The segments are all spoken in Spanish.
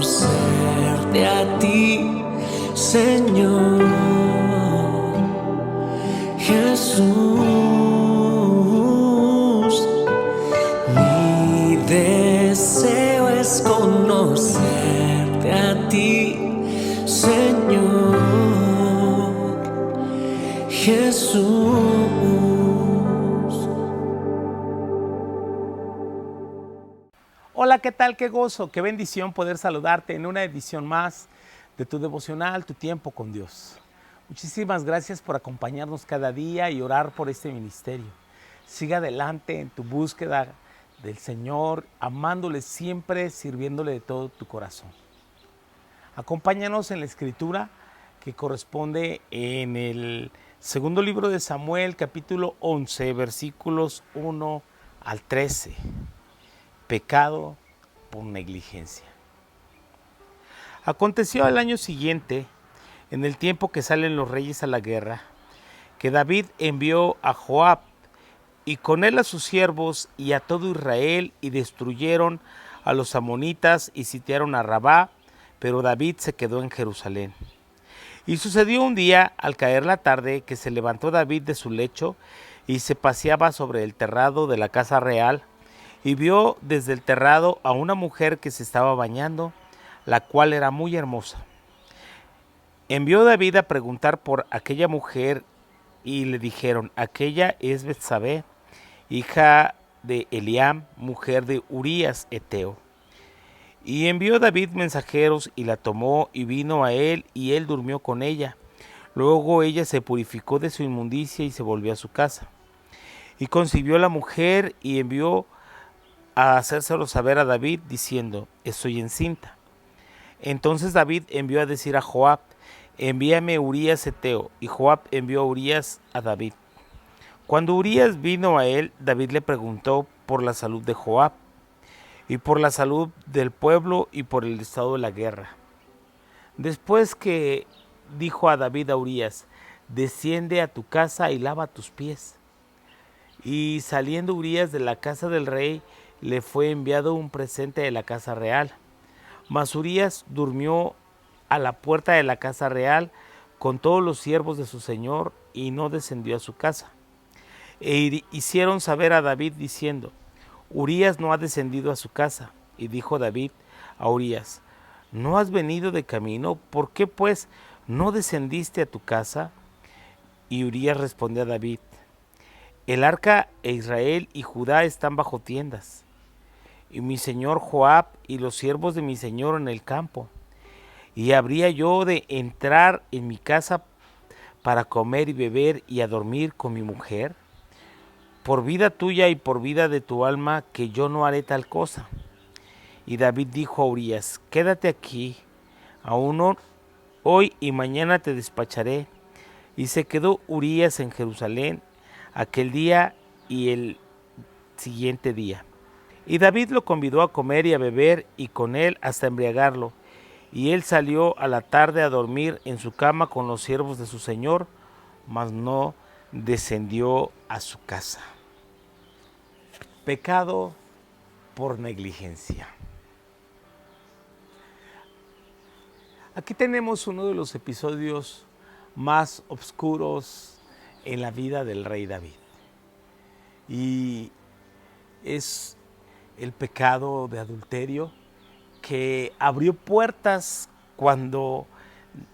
conocerte a ti, Señor Jesús. Mi deseo es conocerte a ti, Señor Jesús. Hola, ¿qué tal? Qué gozo, qué bendición poder saludarte en una edición más de tu devocional, tu tiempo con Dios. Muchísimas gracias por acompañarnos cada día y orar por este ministerio. Siga adelante en tu búsqueda del Señor, amándole siempre, sirviéndole de todo tu corazón. Acompáñanos en la escritura que corresponde en el segundo libro de Samuel, capítulo 11, versículos 1 al 13. Pecado por negligencia. Aconteció al año siguiente, en el tiempo que salen los reyes a la guerra, que David envió a Joab y con él a sus siervos y a todo Israel, y destruyeron a los amonitas y sitiaron a Rabá, pero David se quedó en Jerusalén. Y sucedió un día, al caer la tarde, que se levantó David de su lecho y se paseaba sobre el terrado de la casa real, y vio desde el terrado a una mujer que se estaba bañando, la cual era muy hermosa. Envió David a preguntar por aquella mujer, y le dijeron: aquella es Betsabé, hija de Eliam, mujer de Urías Eteo. Y envió David mensajeros, y la tomó, y vino a él, y él durmió con ella. Luego ella se purificó de su inmundicia y se volvió a su casa. Y concibió la mujer, y envió a hacérselo saber a David, diciendo: estoy encinta. Entonces David envió a decir a Joab: envíame Urías Eteo. Y Joab envió a Urías a David. Cuando Urías vino a él, David le preguntó por la salud de Joab, y por la salud del pueblo, y por el estado de la guerra. Después que dijo a David a Urías: desciende a tu casa y lava tus pies. Y saliendo Urías de la casa del rey, le fue enviado un presente de la casa real. Mas Urías durmió a la puerta de la casa real con todos los siervos de su señor, y no descendió a su casa. E hicieron saber a David diciendo: Urías no ha descendido a su casa. Y dijo David a Urías: ¿no has venido de camino? ¿Por qué pues no descendiste a tu casa? Y Urías respondió a David: el arca e Israel y Judá están bajo tiendas, y mi señor Joab y los siervos de mi señor en el campo. ¿Y habría yo de entrar en mi casa para comer y beber y a dormir con mi mujer? Por vida tuya y por vida de tu alma, que yo no haré tal cosa. Y David dijo a Urías: quédate aquí, aún hoy y mañana te despacharé. Y se quedó Urías en Jerusalén aquel día y el siguiente día. Y David lo convidó a comer y a beber, y con él hasta embriagarlo. Y él salió a la tarde a dormir en su cama con los siervos de su señor, mas no descendió a su casa. Pecado por negligencia. Aquí tenemos uno de los episodios más oscuros en la vida del rey David. Y es el pecado de adulterio, que abrió puertas cuando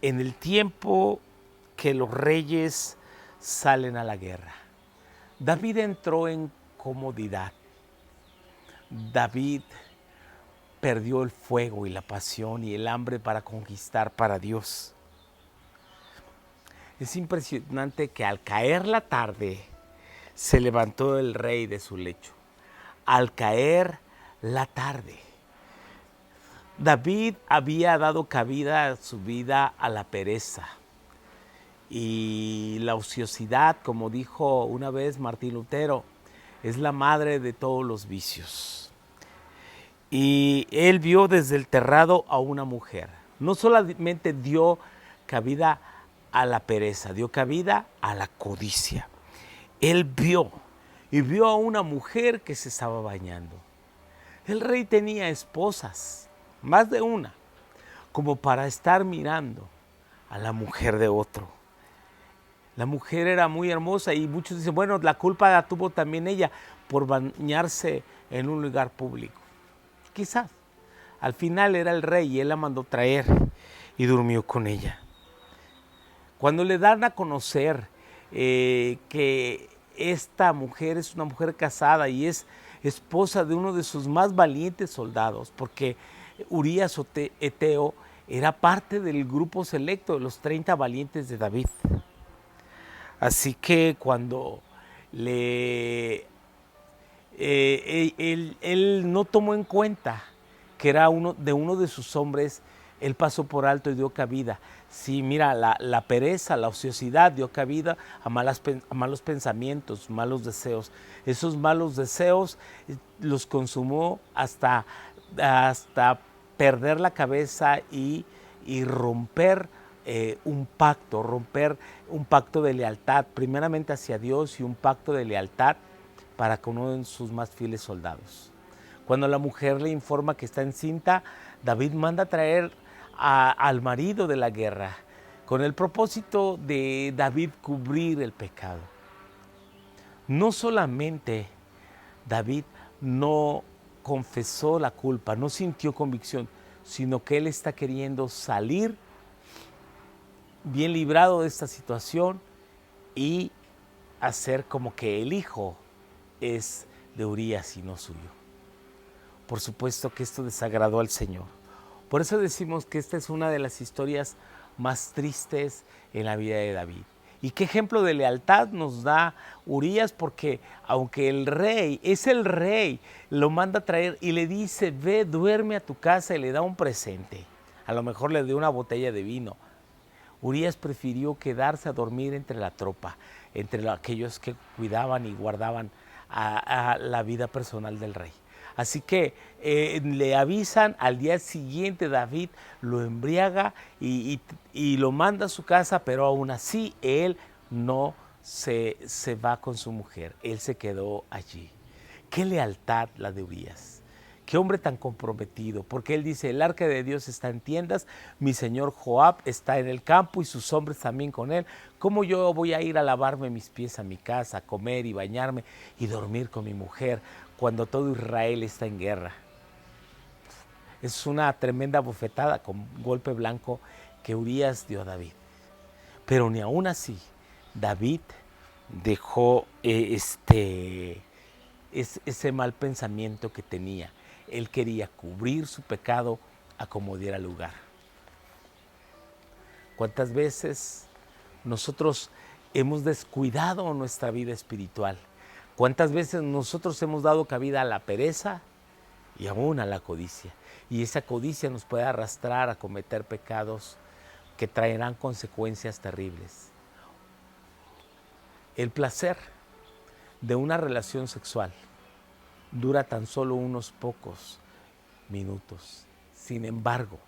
en el tiempo que los reyes salen a la guerra. David entró en comodidad. David perdió el fuego y la pasión y el hambre para conquistar para Dios. Es impresionante que al caer la tarde se levantó el rey de su lecho. Al caer la tarde, David había dado cabida a su vida a la pereza y la ociosidad, como dijo una vez Martín Lutero, es la madre de todos los vicios. Y él vio desde el terrado a una mujer. No solamente dio cabida a la pereza, dio cabida a la codicia. Él vio a una mujer que se estaba bañando. El rey tenía esposas, más de una, como para estar mirando a la mujer de otro. La mujer era muy hermosa y muchos dicen, bueno, la culpa la tuvo también ella por bañarse en un lugar público. Quizás. Al final era el rey y él la mandó traer y durmió con ella. Cuando le dan a conocer que esta mujer es una mujer casada y es esposa de uno de sus más valientes soldados, porque Urías Eteo era parte del grupo selecto de los 30 valientes de David. Así que cuando él no tomó en cuenta que era uno de sus hombres, él pasó por alto y dio cabida. Sí, mira, la pereza, la ociosidad dio cabida a malos pensamientos, malos deseos. Esos malos deseos los consumó hasta perder la cabeza y romper un pacto de lealtad, primeramente hacia Dios y un pacto de lealtad para con uno de sus más fieles soldados. Cuando la mujer le informa que está encinta, David manda a traer al marido de la guerra con el propósito de David cubrir el pecado. No solamente David no confesó la culpa, no sintió convicción, sino que él está queriendo salir bien librado de esta situación y hacer como que el hijo es de Urías y no suyo. Por supuesto que esto desagradó al Señor. Por eso decimos que esta es una de las historias más tristes en la vida de David. ¿Y qué ejemplo de lealtad nos da Urías? Porque aunque el rey, lo manda a traer y le dice, ve, duerme a tu casa, y le da un presente. A lo mejor le dio una botella de vino. Urías prefirió quedarse a dormir entre la tropa, entre aquellos que cuidaban y guardaban a la vida personal del rey. Así que le avisan, al día siguiente David lo embriaga y lo manda a su casa, pero aún así él no se va con su mujer, él se quedó allí. Qué lealtad la de Urías. Qué hombre tan comprometido, porque él dice, el arca de Dios está en tiendas, mi señor Joab está en el campo y sus hombres también con él. ¿Cómo yo voy a ir a lavarme mis pies a mi casa, a comer y bañarme y dormir con mi mujer cuando todo Israel está en guerra? Es una tremenda bofetada con golpe blanco que Urías dio a David. Pero ni aún así, David dejó ese mal pensamiento que tenía. Él quería cubrir su pecado a como diera lugar. ¿Cuántas veces nosotros hemos descuidado nuestra vida espiritual? ¿Cuántas veces nosotros hemos dado cabida a la pereza y aún a la codicia? Y esa codicia nos puede arrastrar a cometer pecados que traerán consecuencias terribles. El placer de una relación sexual dura tan solo unos pocos minutos. Sin embargo,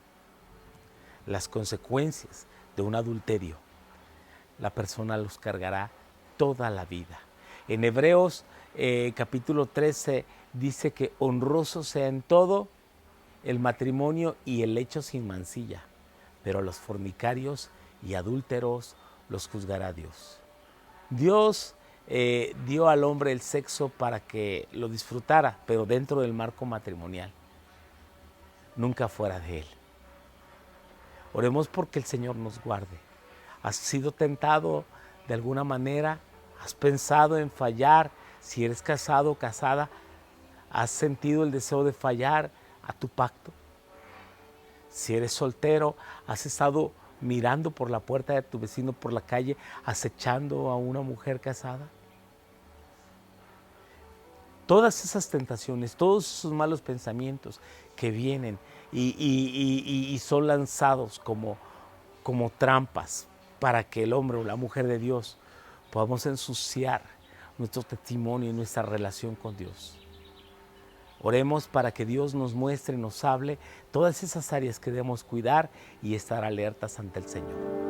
las consecuencias de un adulterio, la persona los cargará toda la vida. En Hebreos capítulo 13 dice que honroso sea en todo el matrimonio y el lecho sin mancilla, pero a los fornicarios y adúlteros los juzgará Dios. Dios dio al hombre el sexo para que lo disfrutara, pero dentro del marco matrimonial, nunca fuera de él. Oremos porque el Señor nos guarde. ¿Has sido tentado de alguna manera? ¿Has pensado en fallar? Si eres casado o casada, ¿has sentido el deseo de fallar a tu pacto? Si eres soltero, ¿has estado mirando por la puerta de tu vecino por la calle, acechando a una mujer casada? Todas esas tentaciones, todos esos malos pensamientos que vienen y son lanzados como trampas para que el hombre o la mujer de Dios podamos ensuciar nuestro testimonio y nuestra relación con Dios. Oremos para que Dios nos muestre y nos hable todas esas áreas que debemos cuidar y estar alertas ante el Señor.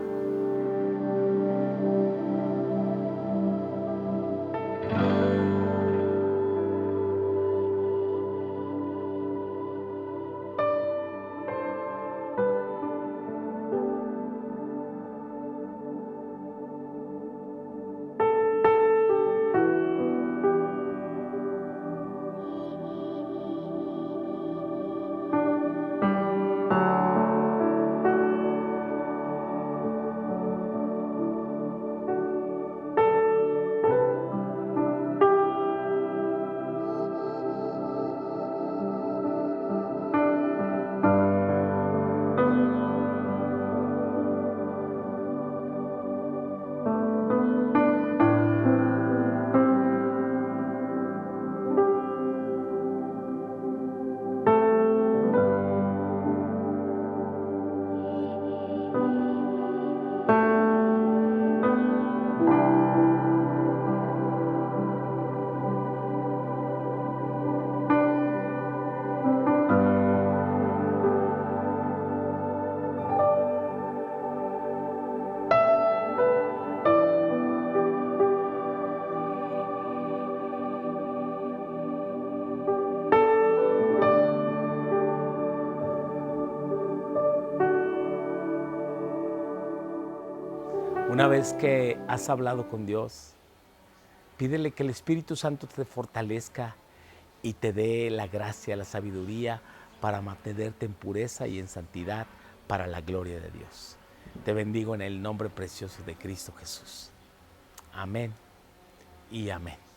Una vez que has hablado con Dios, pídele que el Espíritu Santo te fortalezca y te dé la gracia, la sabiduría para mantenerte en pureza y en santidad para la gloria de Dios. Te bendigo en el nombre precioso de Cristo Jesús. Amén y amén.